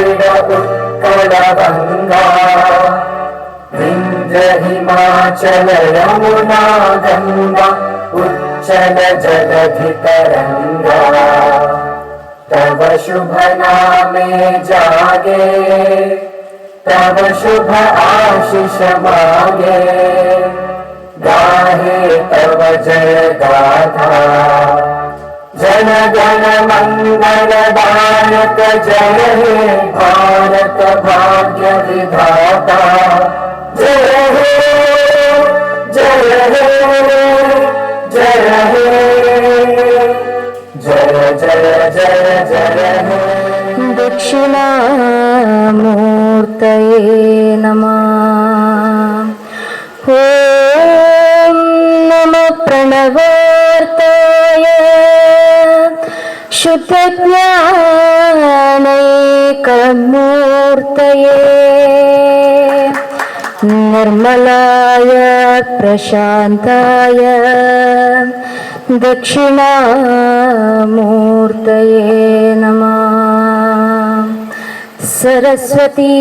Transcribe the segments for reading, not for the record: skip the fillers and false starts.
द्राविड उत्कल गंगा विंध्य हिमाचल यमुना गंगा उच्चल जलधि तरंगा तव शुभ नामे जागे तव शुभ आशीष मांगे गाहे तव जय गाथा जन गण मंगल दायक जय हे भारत भाग्य विधाता जय हे जय हे जय हे जय जय जय जय हे दक्षिणामूर्तये नमः। ओम नमः प्रणवार्ताय शुद्धज्ञानैकमूर्तये निर्मलाय प्रशान्ताय दक्षिणामूर्तये नमः। सरस्वती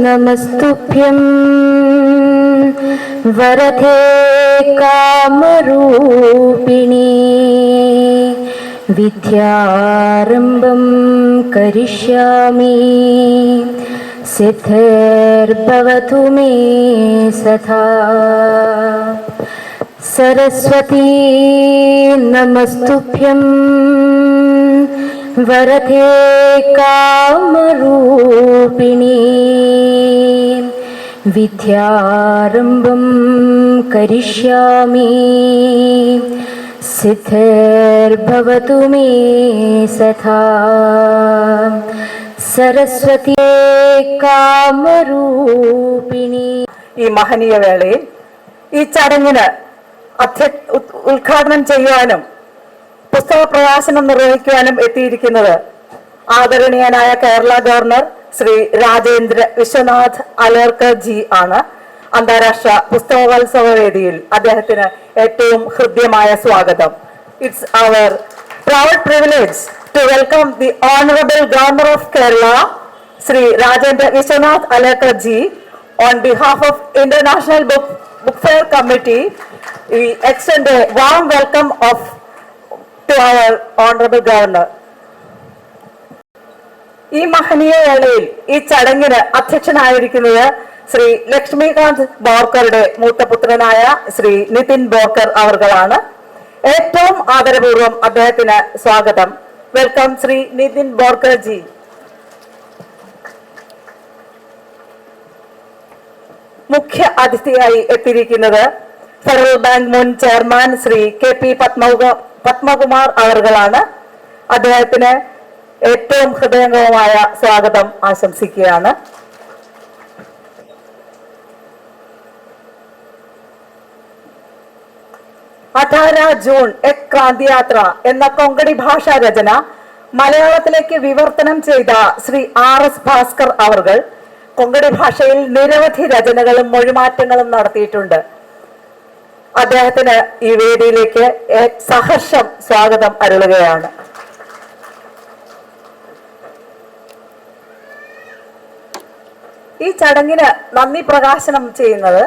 नमस्तुभ्यं वरदे कामरूपिणी विद्यारम्भं करिष्यामि सिद्धिर्भवतु मे सदा। सरस्वती नमस्तुभ्यं वरदे कामरूपिणी विद्यारम्भं करिष्यामि सिद्धिर्भवतु मे सदा। सरस्वती കാമരൂപിണി. ഈ മഹനീയ വേളയിൽ ഈ ചടങ്ങിന് ഉദ്ഘാടനം ചെയ്യുവാനും പുസ്തക പ്രകാശനം നിർവഹിക്കുവാനും എത്തിയിരിക്കുന്നത് ആദരണീയനായ കേരള ഗവർണർ ശ്രീ രാജേന്ദ്ര വിശ്വനാഥ് അലേർക്കർ ജി ആണ്. അന്താരാഷ്ട്ര പുസ്തകോത്സവ വേദിയിൽ അദ്ദേഹത്തിന് ഏറ്റവും ഹൃദ്യമായ സ്വാഗതം. It's our proud privilege to welcome the honourable governor of Kerala Shri Rajendra Vishwanath Arlekar ji. On behalf of International Book Fair Committee, we extend a warm welcome to our Honorable Governor. ഈ മഹനീയ വേളയിൽ ഈ ചടങ്ങിന് അധ്യക്ഷനായിരിക്കുന്നത് ശ്രീ ലക്ഷ്മികാന്ത് ബോർക്കറുടെ മൂത്തപുത്രനായ ശ്രീ നിതിൻ ബോർക്കർ അവർകളാണ്. ഏറ്റവും ആദരപൂർവ്വം അദ്ദേഹത്തിന് സ്വാഗതം. വെൽക്കം ശ്രീ നിതിൻ ബോർക്കർ ജി. മുഖ്യ അതിഥിയായി എത്തിയിരിക്കുന്നത് ഫെഡറൽ ബാങ്ക് മുൻ ചെയർമാൻ ശ്രീ KP പത്മകുമാർ അവർകളാണ്. അദ്ദേഹത്തിന് ഏറ്റവും ഹൃദയംഗമമായ സ്വാഗതം ആശംസിക്കുകയാണ്. 18 ജൂൺ എക് ക്രാന്തി യാത്ര എന്ന കൊങ്കണി ഭാഷാ രചന മലയാളത്തിലേക്ക് വിവർത്തനം ചെയ്ത ശ്രീ RS ഭാസ്കർ അവർകൾ കൊങ്കണി ഭാഷയിൽ നിരവധി രചനകളും മൊഴിമാറ്റങ്ങളും നടത്തിയിട്ടുണ്ട്. അദ്ദേഹത്തിന് ഈ വേദിയിലേക്ക് സഹർഷം സ്വാഗതം അരുളുകയാണ്. ഈ ചടങ്ങിന് നന്ദി പ്രകാശനം ചെയ്യുന്നത്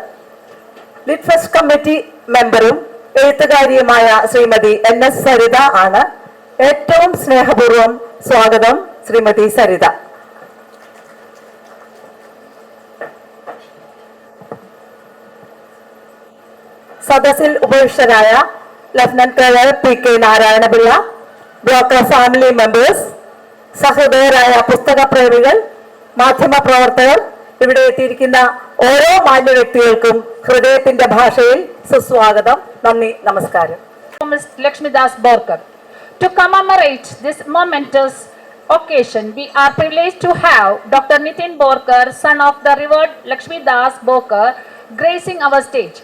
ലിറ്റ്ഫെസ്റ്റ് കമ്മിറ്റി മെമ്പറും എഴുത്തുകാരിയുമായ ശ്രീമതി NS സരിത ആണ്. ഏറ്റവും സ്നേഹപൂർവ്വം സ്വാഗതം ശ്രീമതി സരിത. സദസ്സിൽ ഉപവിഷ്ടരായ lieutenant colonel PK Narayanapillai, broker family members, സഹൃദയരായ പുസ്തക പ്രേമികൾ, മാധ്യമ പ്രവർത്തകർ, ഇവിടെ എത്തിയിരിക്കുന്ന ഓരോ മാന്യ വ്യക്തികൾക്കും ഹൃദയത്തിന്റെ ഭാഷയിൽ സുസ്വാഗതം. നന്ദി, നമസ്കാരം. Lakshmidas Borkar. To commemorate this momentous occasion, we are privileged to have Dr. Nitin Borkar, son of the revered Lakshmidas Borkar, gracing our stage.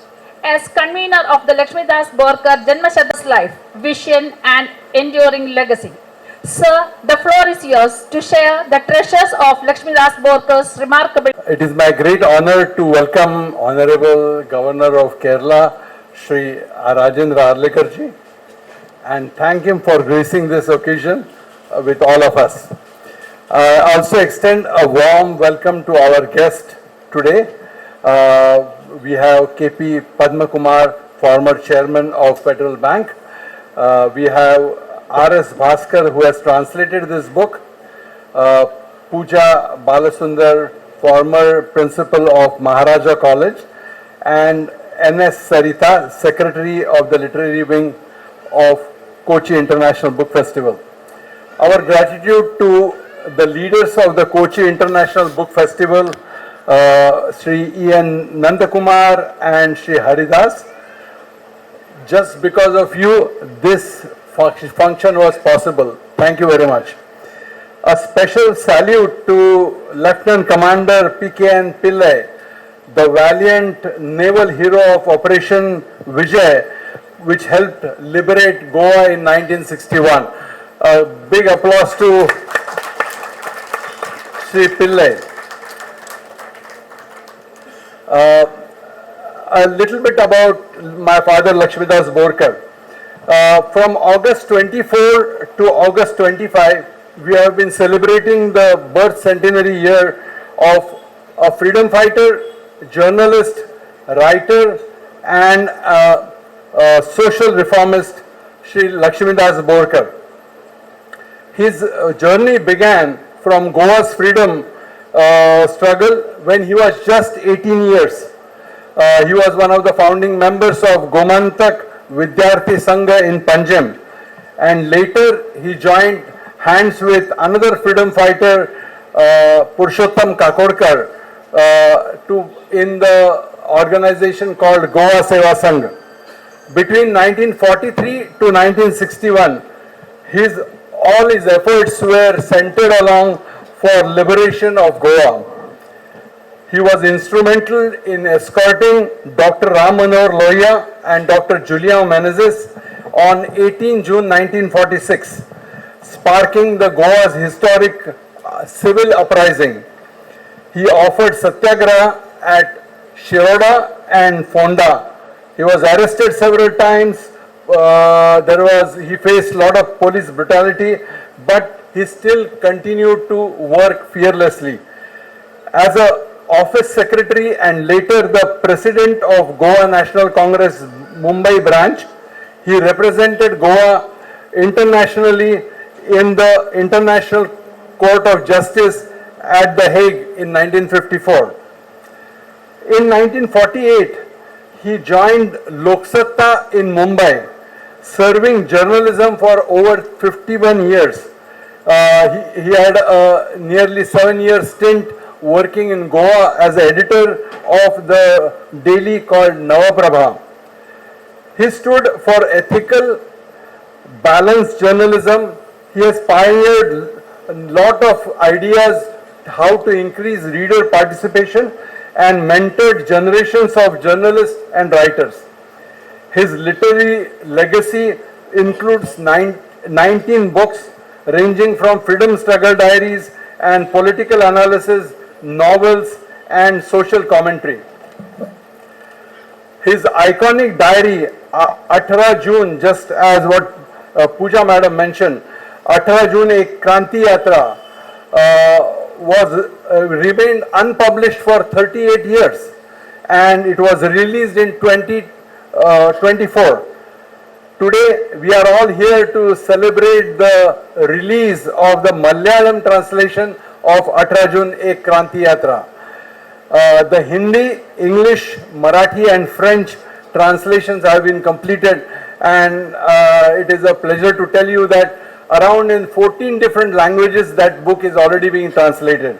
As convener of the Lakshmidas Borkar Janmashatas life, vision and enduring legacy. Sir, the floor is yours to share the treasures of Lakshmidas Borkar's remarkable. It is my great honor to welcome Honorable Governor of Kerala, Shri Rajendra Arlekar ji, and thank him for gracing this occasion with all of us. I also extend a warm welcome to our guest today. We have KP Padma Kumar, former chairman of Federal Bank. We have RS Bhaskar, who has translated this book. Pooja Balasundar, former principal of Maharaja College, and NS Sarita, secretary of the literary wing of Kochi International Book Festival. Our gratitude to the leaders of the Kochi International Book Festival, Sri E.N. Nandakumar and Sri Haridas. Just because of you, this function was possible. Thank you very much. A special salute to Lieutenant Commander P.K.N. Pillai, the valiant naval hero of Operation Vijay, which helped liberate Goa in 1961. A big applause to Sri Pillai. A little bit about my father Lakshmidas Borkar. From August 24 to August 25, we have been celebrating the birth centenary year of a freedom fighter, journalist, writer, and social reformist, Sri Lakshmidas Borkar. His journey began from Goa's freedom struggle when he was just 18 years. He was one of the founding members of Gomantak Vidyarthi Sangha in Panjim, and later he joined hands with another freedom fighter, Purushottam Kakodkar, in the organization called Goa Seva Sangh. Between 1943 to 1961, all his efforts were centered along for liberation of Goa. He was instrumental in escorting Dr. Ram Manohar Lohia and Dr. Julian Menezes on 18 June 1946, sparking the Goa's historic civil uprising. He offered satyagraha at Shiroda and Fonda. He was arrested several times. He faced a lot of police brutality, but he still continued to work fearlessly. As a office secretary and later the president of Goa National Congress Mumbai branch, he represented Goa internationally in the International Court of Justice at The Hague in 1954. In 1948, he joined Lok Satta in Mumbai, serving journalism for over 51 years. He had a nearly 7-year stint working in Goa as editor of the daily called Navaprabha. He stood for ethical, balanced journalism. He has pioneered a lot of ideas how to increase reader participation and mentored generations of journalists and writers. His literary legacy includes 19 books ranging from freedom struggle diaries and political analysis, novels, and social commentary. His iconic diary, 18 June, just as what Pooja Madam mentioned, 18 June ek KrantiYathra, remained unpublished for 38 years, and it was released in 2024. Today, we are all here to celebrate the release of the Malayalam translation of 18 June ek KrantiYathra. The Hindi, English, Marathi and French translations have been completed, and it is a pleasure to tell you that around in 14 different languages that book is already being translated.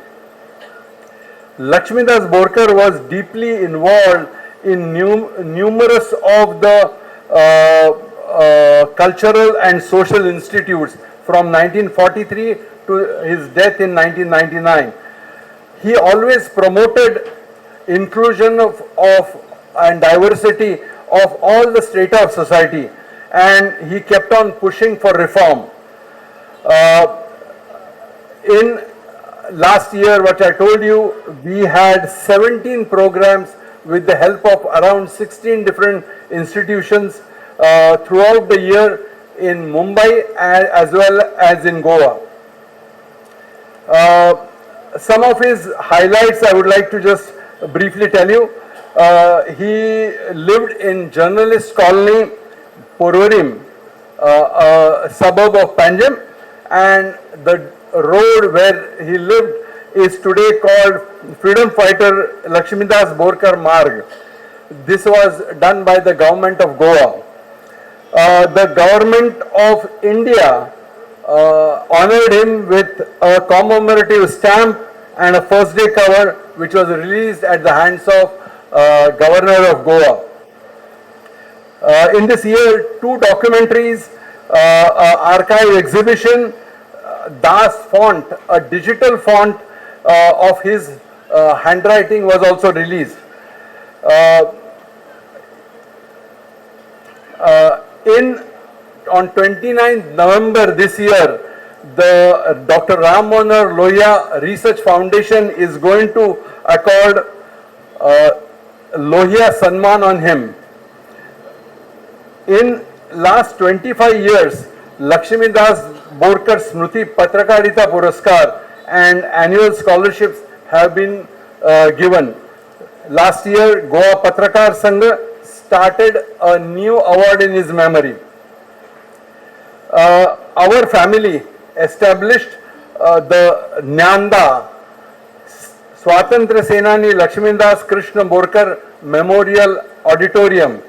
Lakshmidas Borkar was deeply involved in numerous of the cultural and social institutes from 1943 to his death in 1999. He always promoted inclusion of and diversity of all the strata of society, and he kept on pushing for reform. In last year, what I told you, we had 17 programs with the help of around 16 different institutions throughout the year in Mumbai as well as in Goa. Some of his highlights I would like to just briefly tell you. He lived in journalist colony Porvorim, a suburb of Panjim, and the road where he lived is today called Freedom Fighter Lakshmidas Borkar Marg. This was done by the government of Goa. The government of India honored him with a commemorative stamp and a first day cover which was released at the hands of Governor of Goa. In this year, 2 documentaries, archive exhibition, Das font, a digital font of his handwriting was also released. On 29th November this year, the Dr. Ram Manohar Lohia Research Foundation is going to accord Lohia Sanman on him. In last 25 years, Lakshmidas Borkar Smruti Patrakarita Puraskar and annual scholarships have been given. Last year, Goa Patrakar Sangha started a new award in his memory. Our family established the Nyanda Swatantra Senani Lakshmidas Krishna Borkar Memorial Auditorium.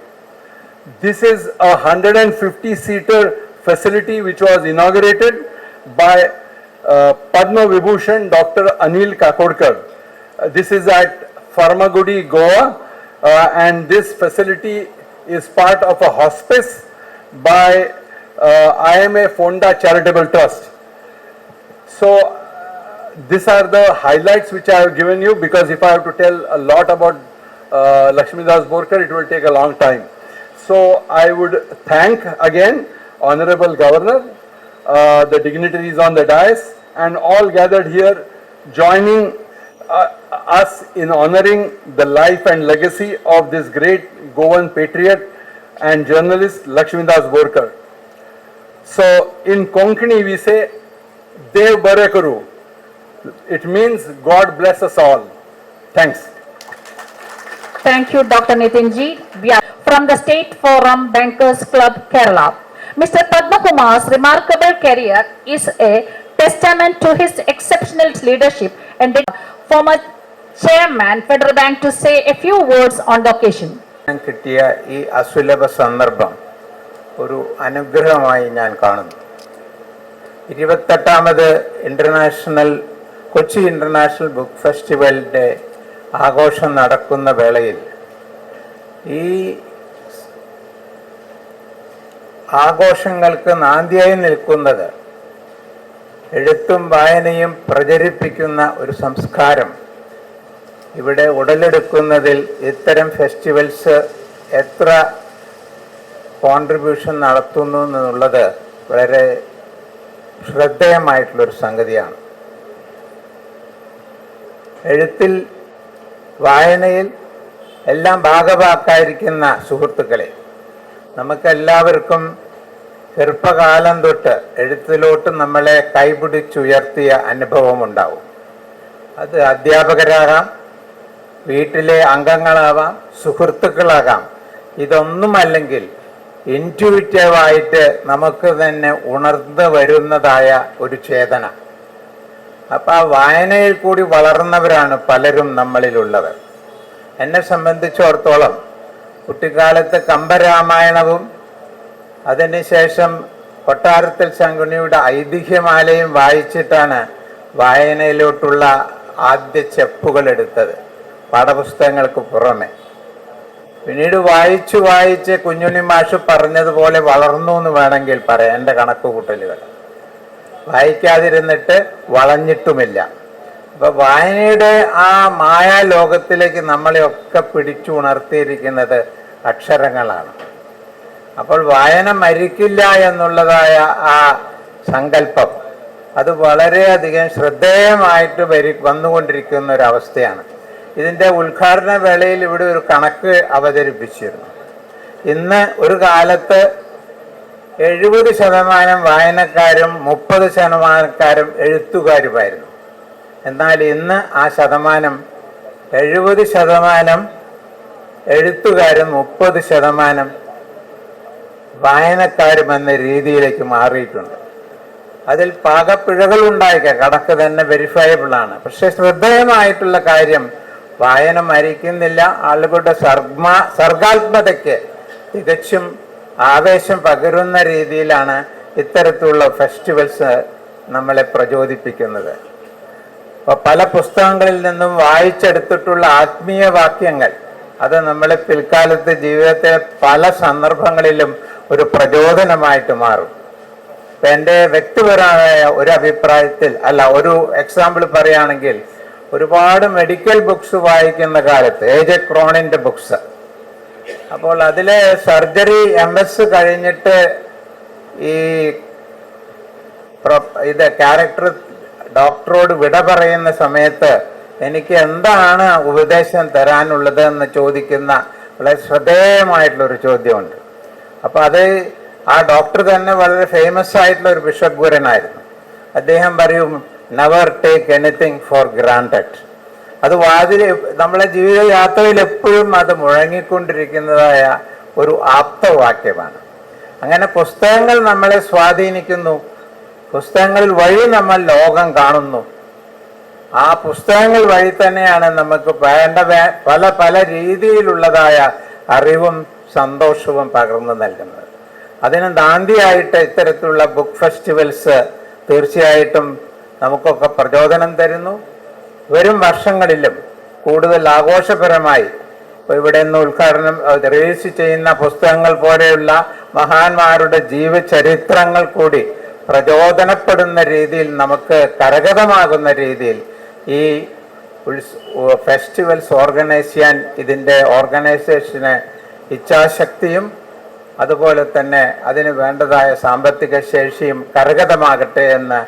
This is a 150-seater facility which was inaugurated by Padma Vibhushan Dr. Anil Kakodkar. This is at Farmagudi, Goa, and this facility is part of a hospice by IMA Fonda Charitable Trust. So these are the highlights which I have given you, because if I have to tell a lot about Lakshmidas Borkar, it will take a long time. So I would thank again Honorable Governor, the dignitaries on the dais, and all gathered here joining us in honoring the life and legacy of this great Goan patriot and journalist Lakshmidas Borkar. So in Konkani we say Dev Barakaru. It means God bless us all. Thanks. Thank you, Dr. Nitin ji. We are from the State Forum Bankers Club, Kerala. Mr. Padma Kumar's remarkable career is a testament to his exceptional leadership, and the former chairman Federal Bank to say a few words on the occasion. കിട്ടിയ ഈ അസുലഭ സന്ദർഭം ഒരു അനുഗ്രഹമായി ഞാൻ കാണുന്നു. 28ാമത് Kochi international book ഫെസ്റ്റിവലിൻ്റെ ആഘോഷം നടക്കുന്ന വേളയിൽ ഈ ആഘോഷങ്ങൾക്ക് നാന്ദിയായി നിൽക്കുന്നത് എഴുത്തും വായനയും പ്രചരിപ്പിക്കുന്ന ഒരു സംസ്കാരം ഇവിടെ ഉടലെടുക്കുന്നതിൽ ഇത്തരം ഫെസ്റ്റിവൽസ് എത്ര കോൺട്രിബ്യൂഷൻ നടത്തുന്നു എന്നുള്ളത് വളരെ ശ്രദ്ധേയമായിട്ടുള്ളൊരു സംഗതിയാണ്. എഴുത്തിൽ വായനയിൽ എല്ലാം ഭാഗഭാക്കായിരിക്കുന്ന സുഹൃത്തുക്കളെ, നമുക്കെല്ലാവർക്കും ചെറുപ്പകാലം തൊട്ട് എഴുത്തിലോട്ട് നമ്മളെ കൈപിടിച്ചുയർത്തിയ അനുഭവമുണ്ടാവും. അത് അധ്യാപകരാകാം, വീട്ടിലെ അംഗങ്ങളാവാം, സുഹൃത്തുക്കളാകാം. ഇതൊന്നുമല്ലെങ്കിൽ ഇൻറ്റ്യൂറ്റീവായിട്ട് നമുക്ക് തന്നെ ഉണർന്നു വരുന്നതായ ഒരു ചേതന. അപ്പം ആ വായനയിൽ കൂടി വളർന്നവരാണ് പലരും നമ്മളിലുള്ളത്. എന്നെ സംബന്ധിച്ചിടത്തോളം കുട്ടിക്കാലത്ത് കമ്പരാമായണവും അതിനുശേഷം കൊട്ടാരത്തിൽ ശങ്കുണിയുടെ ഐതിഹ്യമാലയും വായിച്ചിട്ടാണ് വായനയിലോട്ടുള്ള ആദ്യ സ്റ്റെപ്പുകൾ എടുത്തത്, പാഠപുസ്തകങ്ങൾക്ക് പുറമെ. പിന്നീട് വായിച്ച് കുഞ്ഞുണ്ണി മാഷ് പറഞ്ഞതുപോലെ വളർന്നു എന്ന് വേണമെങ്കിൽ പറയാം. എൻ്റെ കണക്കുകൂട്ടലുകൾ വായിക്കാതിരുന്നിട്ട് വളഞ്ഞിട്ടുമില്ല. അപ്പം വായനയുടെ ആ മായാലോകത്തിലേക്ക് നമ്മളെയൊക്കെ പിടിച്ചു ഉണർത്തിയിരിക്കുന്നത് അക്ഷരങ്ങളാണ്. അപ്പോൾ വായന മരിക്കില്ല എന്നുള്ളതായ ആ സങ്കല്പം അത് വളരെയധികം ശ്രദ്ധേയമായിട്ട് വന്നുകൊണ്ടിരിക്കുന്ന ഒരവസ്ഥയാണ്. ഇതിൻ്റെ ഉദ്ഘാടന വേളയിൽ ഇവിടെ ഒരു കണക്ക് അവതരിപ്പിച്ചിരുന്നു. ഇന്ന് ഒരു കാലത്ത് 70% വായനക്കാരും 30% എഴുത്തുകാരുമായിരുന്നു. എന്നാൽ ഇന്ന് ആ ശതമാനം 70% എഴുത്തുകാരും 30% വായനക്കാരും എന്ന രീതിയിലേക്ക് മാറിയിട്ടുണ്ട്. അതിൽ പാകപ്പിഴകൾ ഉണ്ടായിരിക്കാം, കണക്ക് തന്നെ വെരിഫയബിൾ ആണ്. പക്ഷെ ശ്രദ്ധേയമായിട്ടുള്ള കാര്യം, വായന മരിക്കുന്നില്ല. ആളുകളുടെ സർഗാത്മകതയ്ക്ക് തികച്ചും ആവേശം പകരുന്ന രീതിയിലാണ് ഇത്തരത്തിലുള്ള ഫെസ്റ്റിവൽസ് നമ്മളെ പ്രചോദിപ്പിക്കുന്നത്. അപ്പോൾ പല പുസ്തകങ്ങളിൽ നിന്നും വായിച്ചെടുത്തിട്ടുള്ള ആത്മീയ വാക്യങ്ങൾ അത് നമ്മളെ പിൽക്കാലത്ത് ജീവിതത്തിലെ പല സന്ദർഭങ്ങളിലും ഒരു പ്രചോദനമായിട്ട് മാറും. ഇപ്പം എൻ്റെ വ്യക്തിപരമായ ഒരു അഭിപ്രായത്തിൽ ഒരു എക്സാമ്പിൾ പറയുകയാണെങ്കിൽ, ഒരുപാട് മെഡിക്കൽ ബുക്സ് വായിക്കുന്ന കാലത്ത് AJ ക്രോണിൻ്റെ ബുക്സ്, അപ്പോൾ അതിലെ സർജറി MS കഴിഞ്ഞിട്ട് ഈ ക്യാരക്ടർ ഡോക്ടറോട് വിട പറയുന്ന സമയത്ത് എനിക്ക് എന്താണ് ഉപദേശം തരാനുള്ളത് എന്ന് ചോദിക്കുന്ന വളരെ ശ്രദ്ധേയമായിട്ടുള്ളൊരു ചോദ്യമുണ്ട്. അപ്പോൾ അത് ആ ഡോക്ടർ തന്നെ വളരെ ഫേമസ് ആയിട്ടുള്ള ഒരു ബിഷപ്പ്. അദ്ദേഹം പറയും, never take anything four granted. അത് നമ്മളെ ജീവിതയാത്രയിൽ എപ്പോഴും അത് മുഴങ്ങിക്കൊണ്ടിരിക്കുന്നതായ ഒരു ആപ്തവാക്യമാണ്. അങ്ങനെ പുസ്തകങ്ങൾ നമ്മളെ സ്വാധീനിക്കുന്നു. പുസ്തകങ്ങൾ വഴി നമ്മൾ ലോകം കാണുന്നു. ആ പുസ്തകങ്ങൾ വഴി തന്നെയാണ് നമുക്ക് വേണ്ട പല രീതിയിലുള്ളതായ അറിവും സന്തോഷവും പകർന്നു നൽകുന്നത്. അതിന് നാന്ദിയായിട്ട് ഇത്തരത്തിലുള്ള ബുക്ക് ഫെസ്റ്റിവൽസ് തീർച്ചയായിട്ടും നമുക്കൊക്കെ പ്രചോദനം തരുന്നു. വരും വർഷങ്ങളിലും കൂടുതൽ ആഘോഷപരമായി ഇവിടെ നിന്ന് ഉദ്ഘാടനം റിലീസ് ചെയ്യുന്ന പുസ്തകങ്ങൾ പോലെയുള്ള മഹാന്മാരുടെ ജീവചരിത്രങ്ങൾ കൂടി പ്രചോദനപ്പെടുന്ന രീതിയിൽ, നമുക്ക് കരഗതമാകുന്ന രീതിയിൽ ഈ ഫെസ്റ്റിവൽസ് ഓർഗനൈസ് ചെയ്യാൻ ഇതിൻ്റെ ഓർഗനൈസേഷന് ഇച്ഛാശക്തിയും അതുപോലെ തന്നെ അതിന് വേണ്ടതായ സാമ്പത്തിക ശേഷിയും കരഗതമാകട്ടെ എന്ന്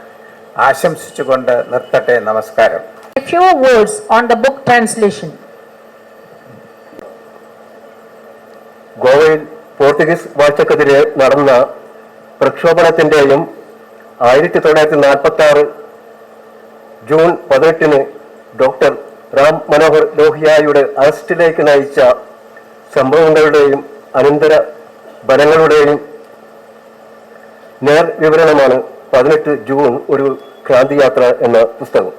ആശംസിച്ചുകൊണ്ട് നിർത്തട്ടെ. നമസ്കാരം. A few words on the book translation. ഗോവയിൽ പോർച്ചുഗീസ് വാഴ്ചക്കെതിരെ നടന്ന പ്രക്ഷോഭണത്തിൻ്റെയും 1946 ജൂൺ 18 ഡോക്ടർ റാം മനോഹർ ലോഹിയയുടെ അറസ്റ്റിലേക്ക് നയിച്ച സംഭവങ്ങളുടെയും അനന്തര ഫലങ്ങളുടെയും നേർ വിവരണമാണ് 18 ജൂൺ ഒരു ക്രാന്തിയാത്ര എന്ന പുസ്തകം.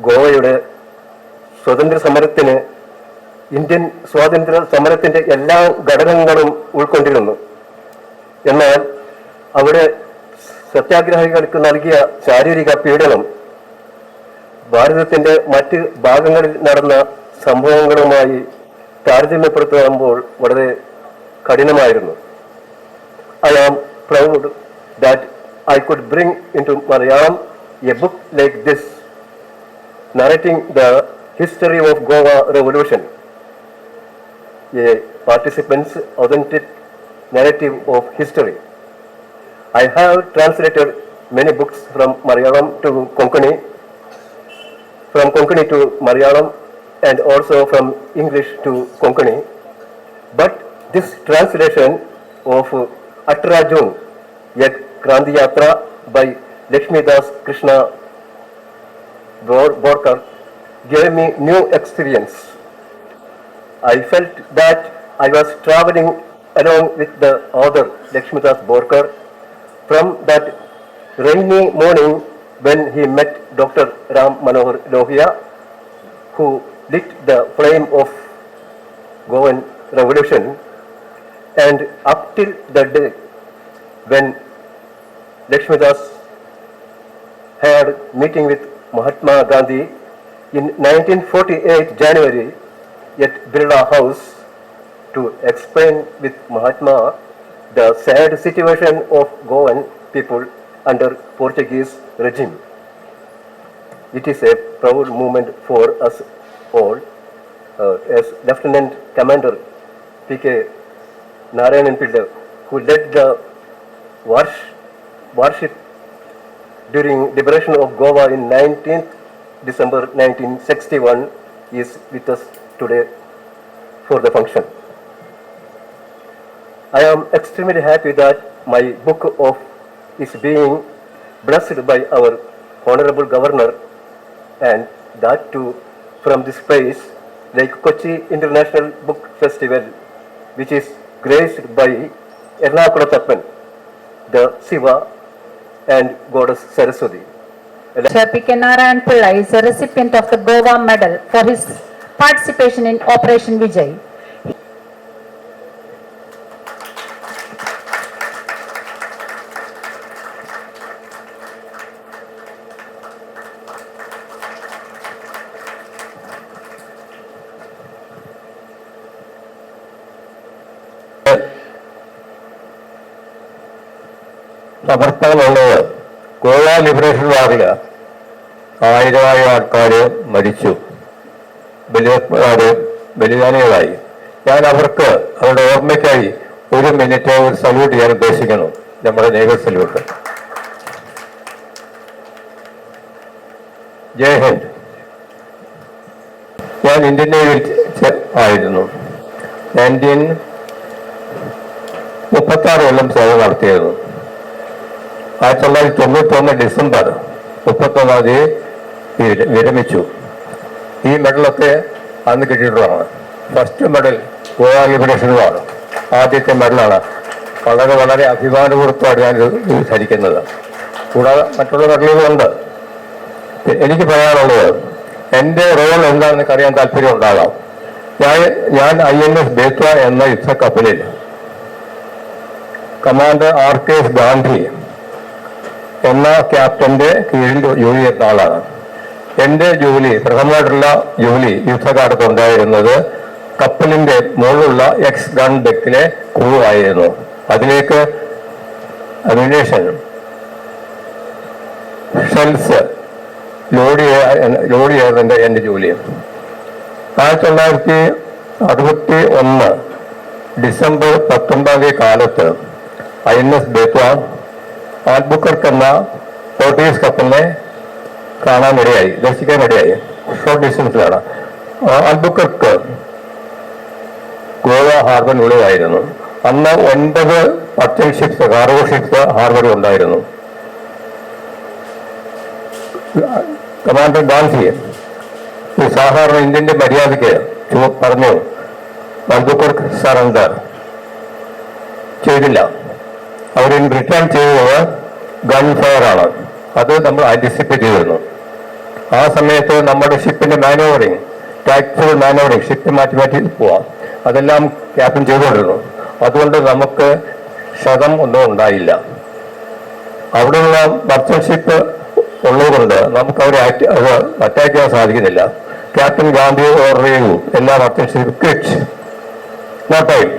ഗോവയുടെ സ്വാതന്ത്ര്യ സമരത്തിന് ഇന്ത്യൻ സ്വാതന്ത്ര്യ സമരത്തിന്റെ എല്ലാ ഘടകങ്ങളും ഉൾക്കൊണ്ടിരുന്നു. എന്നാൽ അവിടെ സത്യാഗ്രഹികൾക്ക് നൽകിയ ശാരീരിക പീഡനം ഭാരതത്തിന്റെ മറ്റ് ഭാഗങ്ങളിൽ നടന്ന സംഭവങ്ങളുമായി താരതമ്യപ്പെടുത്തുമ്പോൾ വളരെ കഠിനമായിരുന്നു. I am proud that I could bring into Malayalam a book like this, narrating the history of Goa Revolution, a participant's authentic narrative of history. I have translated many books from Malayalam to Konkani, from Konkani to Malayalam, and also from English to Konkani. But this translation of Atrajun, yet KrantiYathra by Lakshmidas Krishna Borkar gave me new experience. I felt that I was traveling along with the author Lakshmidas Borkar from that rainy morning when he met Dr. Ram Manohar Lohia, who lit the flame of Goan Revolution, and up till the day when Lakshmidas had meeting with Mahatma Gandhi in 1948 January at Birla House to explain with Mahatma the sad situation of Goan people under Portuguese regime. It is a proud moment for us all. As Lieutenant Commander P.K. Narayanan Pillai, who led the warship during liberation of Goa in 19th December 1961, is with us today for the function. I am extremely happy that my book is being blessed by our Honorable Governor and that too from this place like Kochi International Book Festival, which is graced by Ernakulatappan, the Siva and goddess Saraswati. P.K. Narayan Pillai is a recipient of the Goa Medal for his participation in Operation Vijay. സമർപ്പണമുള്ളത് Goa liberation വാറിൽ ആയിരമായിരം ആൾക്കാർ മരിച്ചു, ബലിദാനികളായി. ഞാൻ അവർക്ക് അവരുടെ ഓർമ്മയ്ക്കായി ഒരു മിനിറ്റ് ഒരു സല്യൂട്ട് ചെയ്യാൻ ഉദ്ദേശിക്കുന്നു, നമ്മുടെ നേവൽ സല്യൂട്ട്. ജയ് ഹിന്ദ്. ഞാൻ ഇന്ത്യൻ നേവിയിൽ ആയിരുന്നു. 36 കൊല്ലം സേവ നടത്തിയിരുന്നു. 1991 ഡിസംബർ 31 തീയതി വിരമിച്ചു. ഈ മെഡലൊക്കെ അന്ന് കിട്ടിയിട്ടുള്ളതാണ്. ഫസ്റ്റ് മെഡൽ ഗോവ ലിബറേഷനുമാണ്, ആദ്യത്തെ മെഡലാണ്. വളരെ വളരെ അഭിമാനപൂർവ്വമാണ് ഞാൻ ധരിക്കുന്നത്. കൂടാതെ മറ്റുള്ള മെഡലുകളുണ്ട്. എനിക്ക് പറയാനുള്ളത്, എൻ്റെ റോൾ എന്താണെന്ന് അറിയാൻ താല്പര്യം ഉണ്ടാകാം. ഞാൻ INS ബേത്വ എന്ന യുദ്ധക്കപ്പലിൽ കമാൻഡർ RKS ഗാന്ധി എന്ന ക്യാപ്റ്റന്റെ കീഴിൽ ജോലി ചെയ്യുന്ന ആളാണ്. എൻ്റെ ജോലി, പ്രഥമമായിട്ടുള്ള ജോലി യുദ്ധകാലത്ത് ഉണ്ടായിരുന്നത് കപ്പലിന്റെ മുകളിലുള്ള എക്സ് ഗൺ ഡെക്കിലെ ക്രൂ ആയിരുന്നു. അതിലേക്ക് അമ്യുനേഷൻ, ഷെൽസ് ലോഡ് ചെയ്യുന്നതിൻ്റെ എൻ്റെ ജോലി. 1961 ഡിസംബർ 19 കാലത്ത് INS ബേത്വ ആൽബുക്കർക്ക് എന്ന പോർട്ടുഗീസ് കപ്പലിനെ കാണാനിടയായി, ദർശിക്കാനിടയായി. ഷോർട്ട് ഡിസ്റ്റൻസിലാണ്. ആൽബുക്കർക്ക് ഗോവ ഹാർബറിനുള്ളിലായിരുന്നു. അന്ന് 9 പർച്ചേസ് ഷിപ്സ്, കാർഗോ ഷിപ്സ് ഹാർബറിൽ ഉണ്ടായിരുന്നു. കമാൻഡർ ഗാന്ധി ഒരു സാധാരണ ഇന്ത്യൻ്റെ മര്യാദയ്ക്ക് പറഞ്ഞു, ആൽബുക്കർക്ക് സറണ്ടർ ചെയ്തില്ല. അവർ റിട്ടേൺ ചെയ്തത് ഗൺ ഫയർ ആണ്. അത് നമ്മൾ ആന്റിസിപ്പേറ്റ് ചെയ്തിരുന്നു. ആ സമയത്ത് നമ്മുടെ ഷിപ്പിന്റെ മാനോവറിങ്, ടാക്ടിക്കൽ മാനോവറിങ്, ഷിപ്പ് മാറ്റി മാറ്റി പോവാം, അതെല്ലാം ക്യാപ്റ്റൻ ചെയ്തുകൊണ്ടിരുന്നു. അതുകൊണ്ട് നമുക്ക് ക്ഷതം ഒന്നും ഉണ്ടായില്ല. അവിടെയുള്ള മർച്ചന്റ് ഷിപ്പ് ഉള്ളതുകൊണ്ട് നമുക്ക് അവരെ അറ്റാക്ക് ചെയ്യാൻ സാധിക്കുന്നില്ല. ക്യാപ്റ്റൻ ഗാന്ധി ഓർഡർ ചെയ്തു, എല്ലാ merchant ship quit, no time.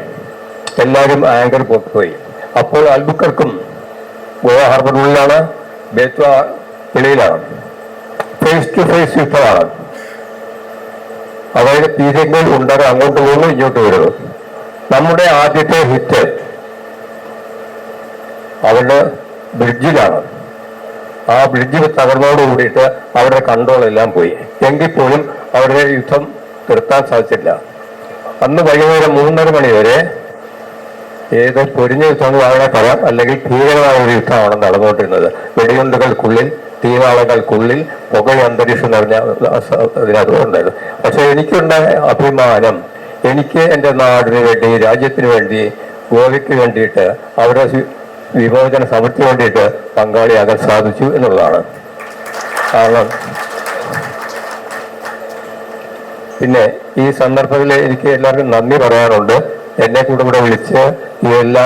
എല്ലാവരും ആങ്കർ പോയി. അപ്പോൾ ആൽബുക്കർക്കും ഗോവ ഹാർബറിനുള്ളിലാണ്, ബേത്വ വെളിയിലാണ്. ഫേസ് ടു ഫേസ് യുദ്ധമാണ്. അതായത് പീരങ്ങൾ ഉണ്ടാകാൻ അങ്ങോട്ട് പോകുന്നു, ഇങ്ങോട്ട് വരുന്നു. നമ്മുടെ ആദ്യത്തെ ഹിറ്റ് അവരുടെ ബ്രിഡ്ജിലാണ്. ആ ബ്രിഡ്ജ് തകർന്നോട് കൂടിയിട്ട് അവരുടെ കൺട്രോൾ എല്ലാം പോയി. എങ്കിൽ പോലും അവരുടെ യുദ്ധം നിർത്താൻ സാധിച്ചില്ല. അന്ന് വൈകുന്നേരം 3:30 മണി വരെ ഏത് പൊരിഞ്ഞ യുദ്ധം അങ്ങനെ പറയാം, അല്ലെങ്കിൽ ഭീകരമായ ഒരു യുദ്ധമാണ് നടന്നുകൊണ്ടിരുന്നത്. വെടിയുണ്ടുകൾക്കുള്ളിൽ, തീനാളങ്ങൾക്കുള്ളിൽ, പുക അന്തരീക്ഷം നിറഞ്ഞ ഇതിനകത്തുണ്ടായിരുന്നു. പക്ഷെ എനിക്കുണ്ടായ അഭിമാനം, എനിക്ക് എൻ്റെ നാടിന് വേണ്ടി, രാജ്യത്തിന് വേണ്ടി, ഗോവയ്ക്ക് വേണ്ടിയിട്ട്, അവരുടെ വിമോചന സമൃദ്ധിക്ക് വേണ്ടിയിട്ട് പങ്കാളിയാകാൻ സാധിച്ചു എന്നുള്ളതാണ്. കാരണം പിന്നെ ഈ സന്ദർഭത്തിൽ എനിക്ക് എല്ലാവർക്കും നന്ദി പറയാനുണ്ട്. എന്നെ കൂടെ ഇവിടെ വിളിച്ച് ഇതെല്ലാം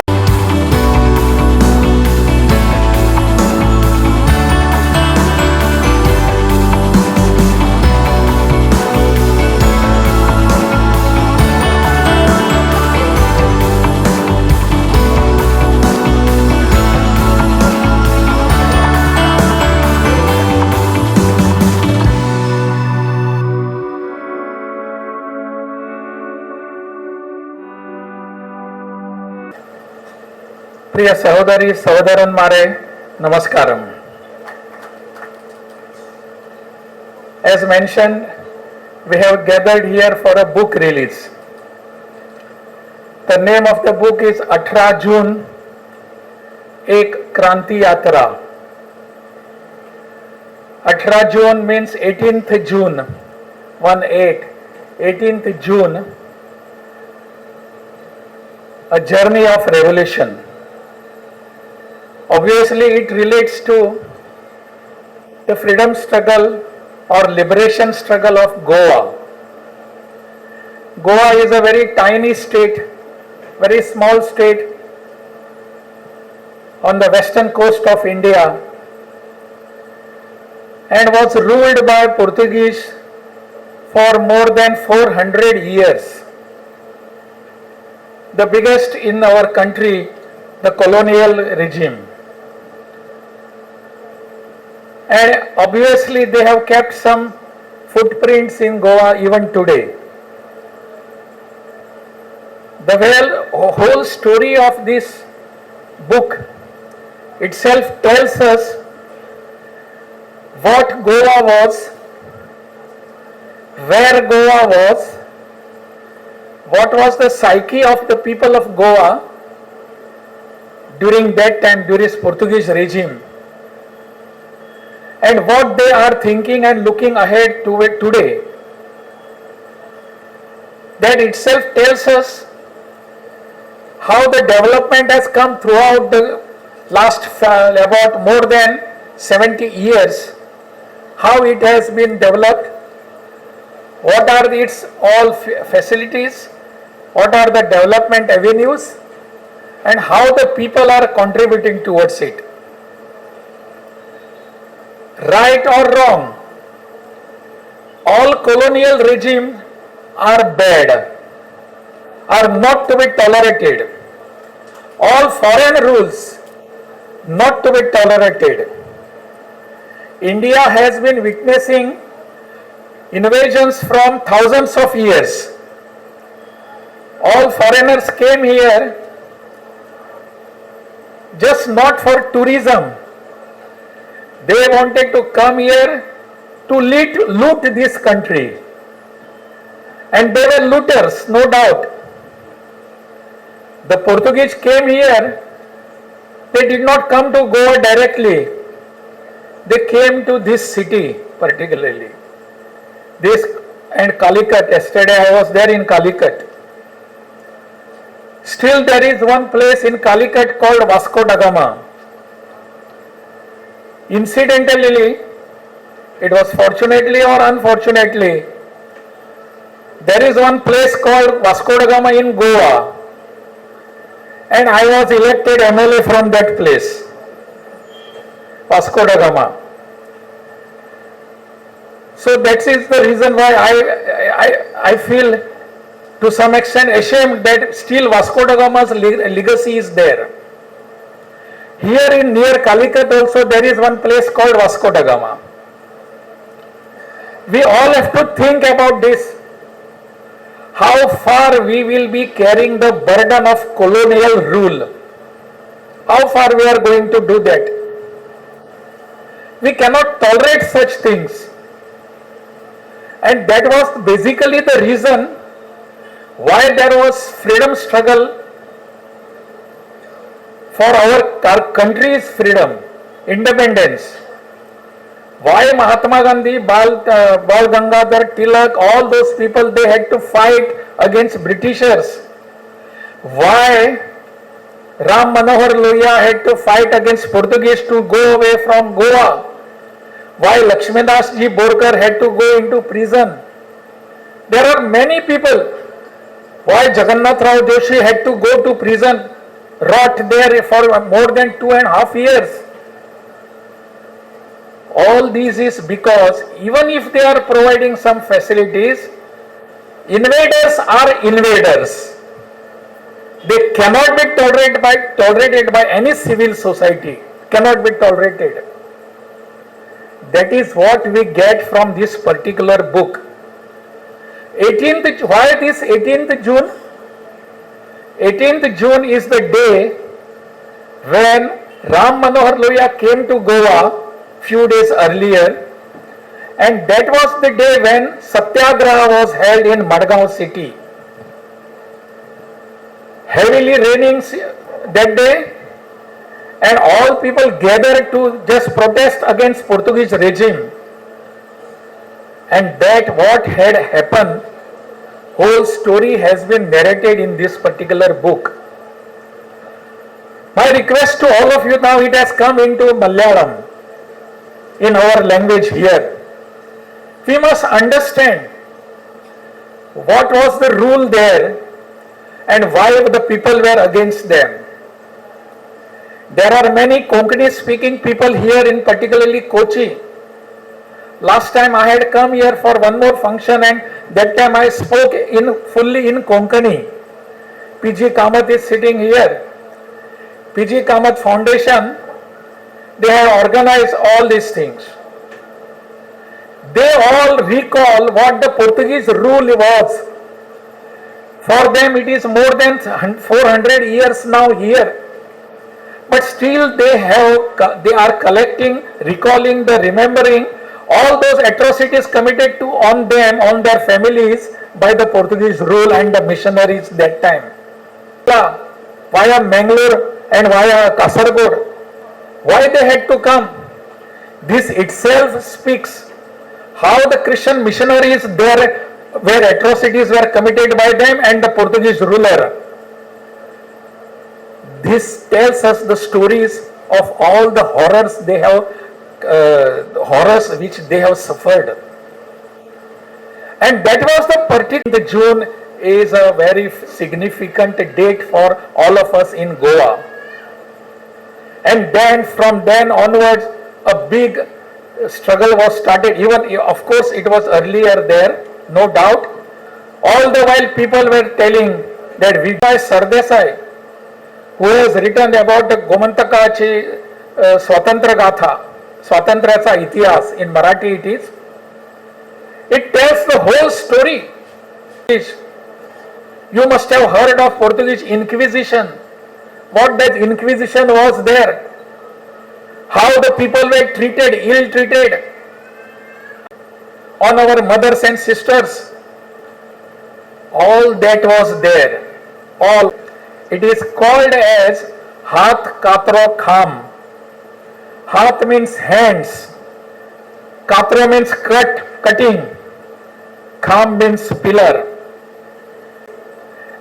प्रिय सहोदरी सहोदरन्मारे नमस्कारम. As mentioned, we have gathered here for a book release. The name of the book is 18 June एक क्रांति यात्रा. 18 June means 18th June, 18th June, a journey of revolution. Obviously, it relates to the freedom struggle or liberation struggle of Goa. Goa is a very tiny state, very small state on the western coast of India, and was ruled by Portuguese for more than 400 years. The biggest in our country, the colonial regime. And obviously they have kept some footprints in Goa even today. The whole story of this book itself tells us what Goa was, where Goa was, what was the psyche of the people of Goa during that time, during Portuguese regime, and what they are thinking and looking ahead to it today. That itself tells us how the development has come throughout the last about more than 70 years, how it has been developed, what are its all facilities, what are the development avenues, and how the people are contributing towards it. Right or wrong, all colonial regimes are bad, are not to be tolerated. All foreign rules not to be tolerated. India has been witnessing invasions from thousands of years. All foreigners came here just not for tourism. They wanted to come here to loot this country. And they were looters, no doubt. The Portuguese came here, they did not come to Goa directly. They came to this city particularly. This and Calicut. Yesterday I was there in Calicut. Still there is one place in Calicut called Vasco da Gama. Incidentally, it was fortunately or unfortunately, there is one place called Vasco da Gama in Goa, and I was elected MLA from that place, Vasco da Gama. So that is the reason why I feel to some extent ashamed that still Vasco da Gama's legacy is there. Here in near Calicut also there is one place called Vasco da Gama. We all have to think about this. How far we will be carrying the burden of colonial rule. How far we are going to do that. We cannot tolerate such things. And that was basically the reason why there was freedom struggle for our country's freedom, independence. Why Mahatma Gandhi, Bal Gangadhar Tilak, all those people, they had to fight against Britishers. Why Ram Manohar Lohia had to fight against Portuguese to go away from Goa. Why Lakshmidas Ji Borkar had to go into prison. There are many people. Why Jagannath Rao Joshi had to go to prison, rot there for more than 2.5 years. All this is because even if they are providing some facilities, invaders are invaders. They cannot be tolerated by any civil society. Cannot be tolerated. That is what we get from this particular book. 18th, why this 18th June? 18th June is the day when Ram Manohar Lohia came to Goa few days earlier, and that was the day when Satyagraha was held in Madgaon city. Heavily raining that day, and all people gathered to just protest against Portuguese regime. And that what had happened, whole story has been narrated in this particular book. My request to all of you now, it has come into Malayalam, in our language here. We must understand what was the rule there and why the people were against them. There are many Konkani speaking people here, in particularly Kochi. Last time I had come here for one more function, and that time I spoke fully in Konkani. PG Kamath is sitting here. PG Kamath Foundation, they have organized all these things. They all recall what the Portuguese rule was. For them it is more than 400 years now here. But still they are collecting, recalling, remembering all those atrocities committed on them, on their families by the Portuguese rule and the missionaries that time. Via Mangalore and via Kasaragod, why they had to come? This itself speaks how the Christian missionaries there, where atrocities were committed by them and the Portuguese ruler. This tells us the stories of all the horrors they have, horrors which they have suffered. And that was the particular June is a very significant date for all of us in Goa. And then from then onwards, a big struggle was started. Even, of course, it was earlier there, no doubt. All the while people were telling that Vijay Sardesai, who has written about the Gomantakachi Swatantra Gatha, Swatantracha Itihas, in Marathi it is. It tells the whole story. You must have heard of Portuguese Inquisition. What that Inquisition was there. How the people were treated, ill-treated on our mothers and sisters. All that was there. All. It is called as Hath Katro Kham. Hath means hands. Katro means cutting. Kham means pillar.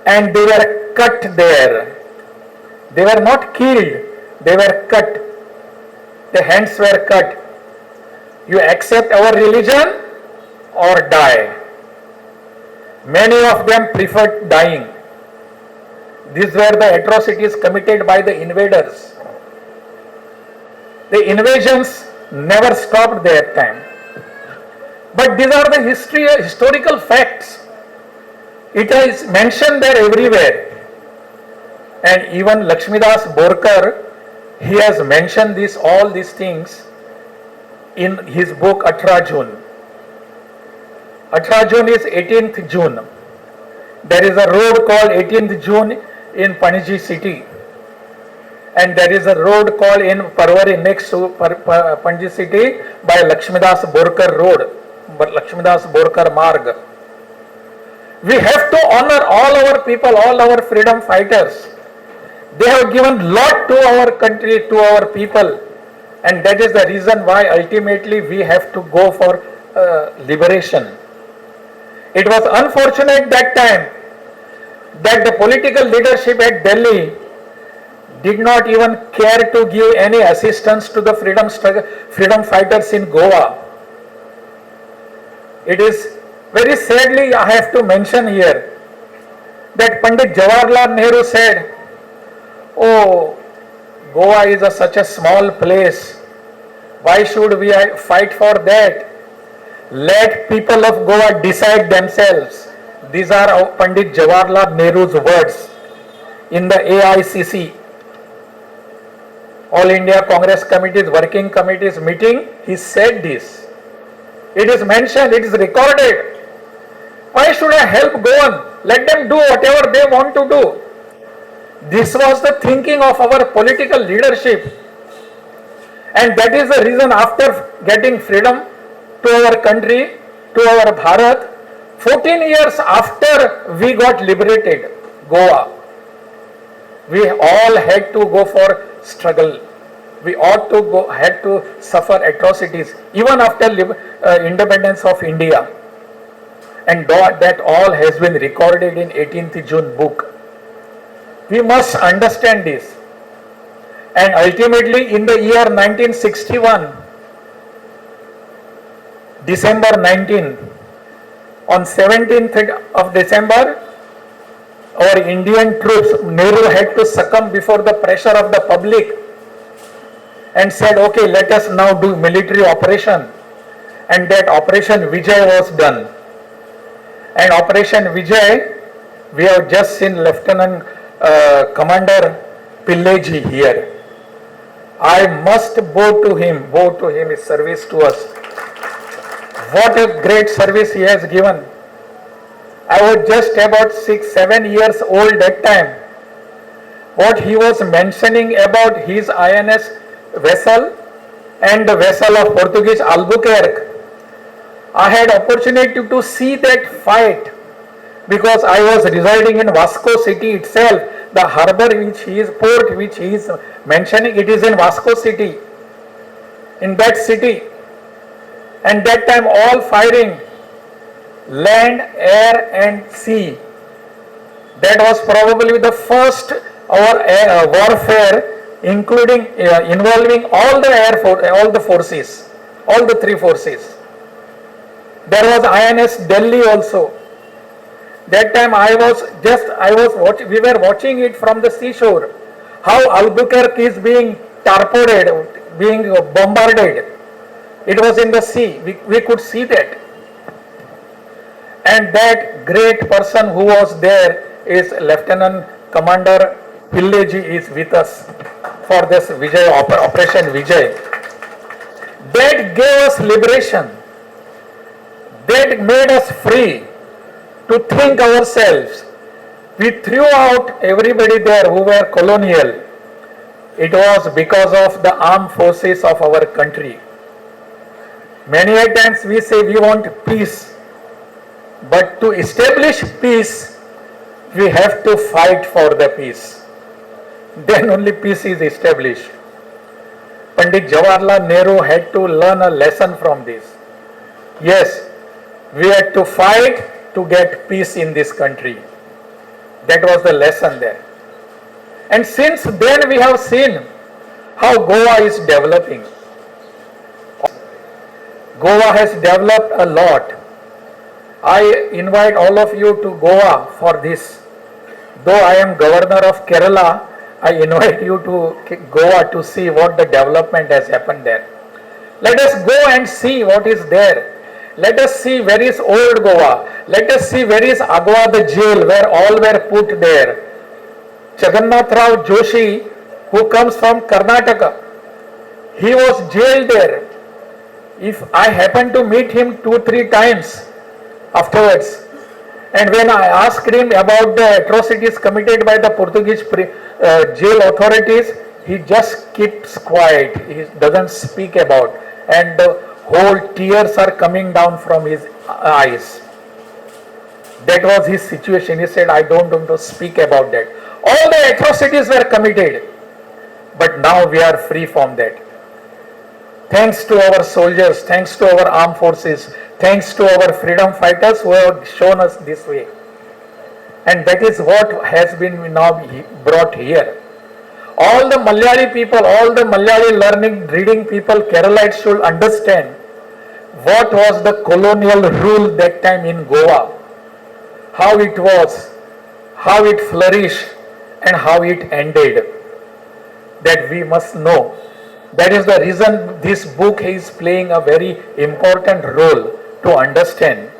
And they were cut there. They were not killed, they were cut. The hands were cut. You accept our religion or die. Many of them preferred dying. These were the atrocities committed by the invaders. The invasions never stopped their time. But these are the historical facts. It is mentioned there everywhere. And even Lakshmidas Borkar, he has mentioned all these things in his book 18 June. 18 June is 18th June. There is a road called 18th June in Panji city. And there is a road called in Parwari next to Panji city by Lakshmidas Borkar road, but Lakshmidas Borkar Marg. We have to honor all our people, all our freedom fighters. They have given lot to our country, to our people, and that is the reason why ultimately we have to go for liberation. It was unfortunate that time that the political leadership at Delhi did not even care to give any assistance to the freedom fighters in Goa. It is very sadly, I have to mention here, that Pandit Jawaharlal Nehru said, "Oh, Goa is such a small place. Why should we fight for that? Let people of Goa decide themselves." These are Pandit Jawaharlal Nehru's words in the AICC, All India Congress Committee's working committee's meeting. He said this. It is mentioned, it is recorded. Why should I help Goan? Let them do whatever they want to do. This was the thinking of our political leadership. And that is the reason after getting freedom to our country, to our Bharat, 14 years after we got liberated, Goa, we all had to go for struggle. we ought to had to suffer atrocities even after independence of India. And that all has been recorded in 18th June book. We must understand this. And ultimately in the year 1961, December 19, on 17th of December, our Indian troops, Nehru had to succumb before the pressure of the public and said, okay, let us now do military operation. And that Operation Vijay was done. And Operation Vijay, we have just seen Lieutenant Commander Pilleji here. I must bow to him his service to us. What a great service he has given. I was just about 6-7 years old that time. What he was mentioning about his INS vessel and the vessel of Portuguese Albuquerque, I had opportunity to see that fight because I was residing in Vasco City itself. The harbor port which he is mentioning, it is in Vasco City, in that city. And that time all firing, land, air and sea. That was probably the first warfare involving all the air force, all the forces, all the three forces. There was INS Delhi also. That time we were watching it from the seashore, how Albuquerque is being torpedoed, being bombarded. It was in the sea, we could see that. And that great person who was there is Lieutenant Commander Pilleji is with us for this Vijay, Operation Vijay. That gave us liberation. That made us free to think ourselves. We threw out everybody there who were colonial. It was because of the armed forces of our country. Many a times we say we want peace, but to establish peace, we have to fight for the peace. Then only peace is established. Pandit Jawaharlal Nehru had to learn a lesson from this. Yes, we had to fight to get peace in this country. That was the lesson there. And since then we have seen how Goa is developing. Goa has developed a lot. I invite all of you to Goa for this. Though I am Governor of Kerala, I invite you to Goa to see what the development has happened there. Let us go and see what is there. Let us see where is old Goa. Let us see where is Agwa the jail where all were put there. Jagannath Rao Joshi, who comes from Karnataka, he was jailed there. If I happened to meet him 2-3 times afterwards, and when I asked him about the atrocities committed by the Portuguese jail authorities, he just keeps quiet. He doesn't speak about, and the whole tears are coming down from his eyes. That was his situation. He said, I don't want to speak about that. All the atrocities were committed, but now we are free from that. Thanks to our soldiers, thanks to our armed forces, thanks to our freedom fighters who have shown us this way. And that is what has been now brought here. All the Malayali people, all the Malayali learning, reading people, Keralites should understand what was the colonial rule that time in Goa, how it was, how it flourished, and how it ended. That we must know. That is the reason this book is playing a very important role to understand.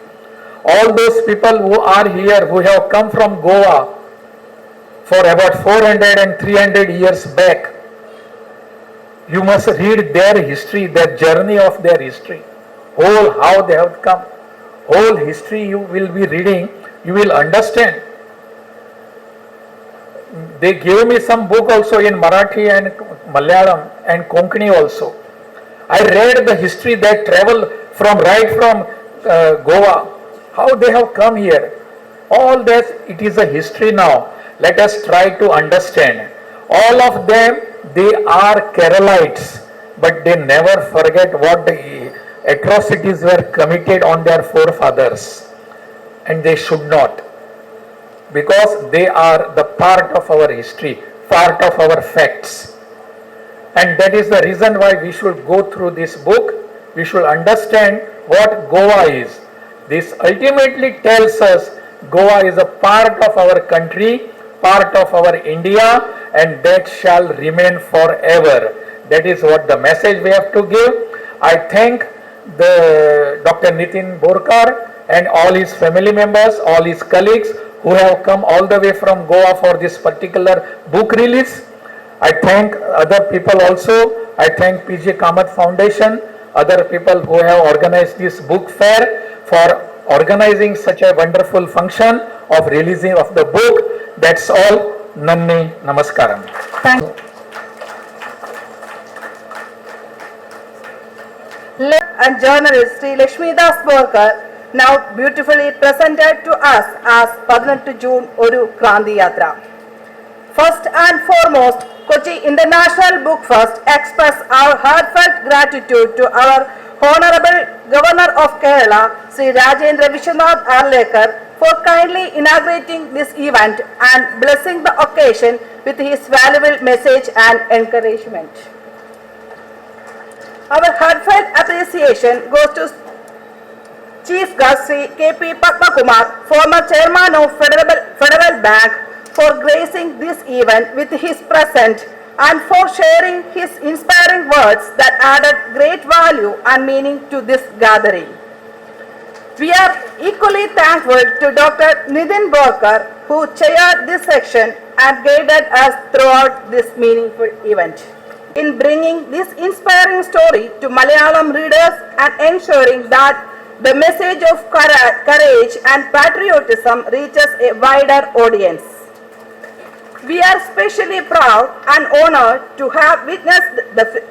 All those people who are here, who have come from Goa for about 400 and 300 years back, you must read their history, their journey of their history. Whole how they have come. Whole history you will be reading, you will understand. They gave me some book also in Marathi and Malayalam and Konkani also. I read the history that travel from Goa, how they have come here. All that, it is a history now. Let us try to understand. All of them they are Keralites, but they never forget what the atrocities were committed on their forefathers, and they should not, because they are the part of our history, part of our facts. And that is the reason why we should go through this book. We should understand what Goa is. This ultimately tells us Goa is a part of our country, part of our India, and that shall remain forever. That is what the message we have to give. I thank the Dr. Nitin Borkar and all his family members, all his colleagues who have come all the way from Goa for this particular book release. I thank other people also. I thank PJ Kamath Foundation, other people who have organized this book fair for organizing such a wonderful function of releasing of the book. That's all. Nanni Namaskaram. Thank you. And journalist Sri Lakshmi Das Borkar now beautifully presented to us as 18 June Oru KrantiYathra. First and foremost, Kochi International Book Fest express our heartfelt gratitude to our Honorable Governor of Kerala, Sri Rajendra Vishwanath Arlekar, for kindly inaugurating this event and blessing the occasion with his valuable message and encouragement. Our heartfelt appreciation goes to Chief Guest Sri K.P. Padmakumar, former Chairman of Federal Bank, for gracing this event with his presence and for sharing his inspiring words that added great value and meaning to this gathering. We are equally thankful to Dr. Nitin Borkar, who chaired this section and guided us throughout this meaningful event in bringing this inspiring story to Malayalam readers and ensuring that the message of courage and patriotism reaches a wider audience. We are especially proud and honored to have witnessed the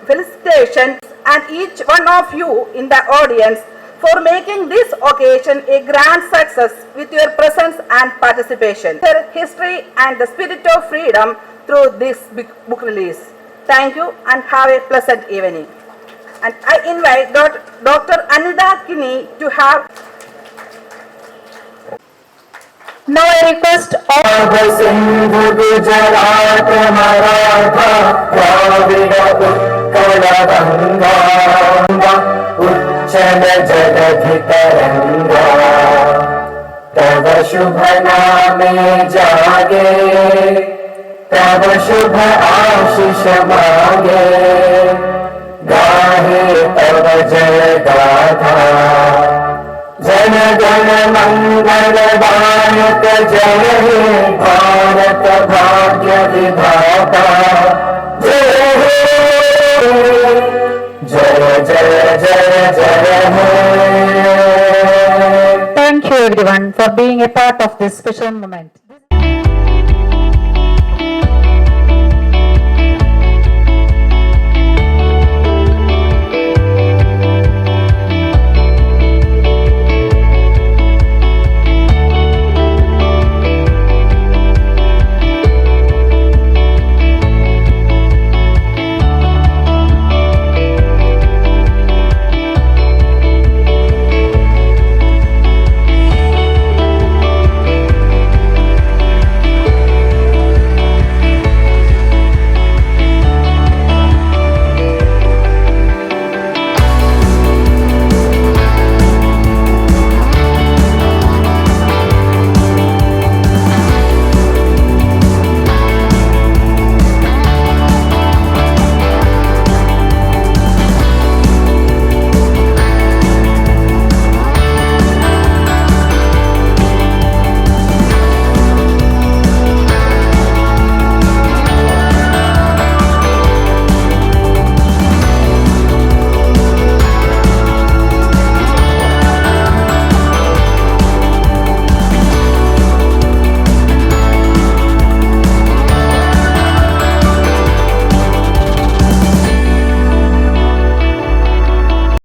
felicitations and each one of you in the audience for making this occasion a grand success with your presence and participation. History and the spirit of freedom through this book release. Thank you and have a pleasant evening. And I invite Dr. Anida Kini to have. Now I request all. Sindhu Gujarat Maratha Dravida Utkala Ganga Uchchala Jagadhi Taranga Tava Shubha Name Jage तब शुभ आशीष मांगे गाहे तब जय गाथा जन गण मंगल दायक जय हे भारत भाग्य विधाता जय हे जय जय जय जय हे. Thank you everyone for being a part of this special moment.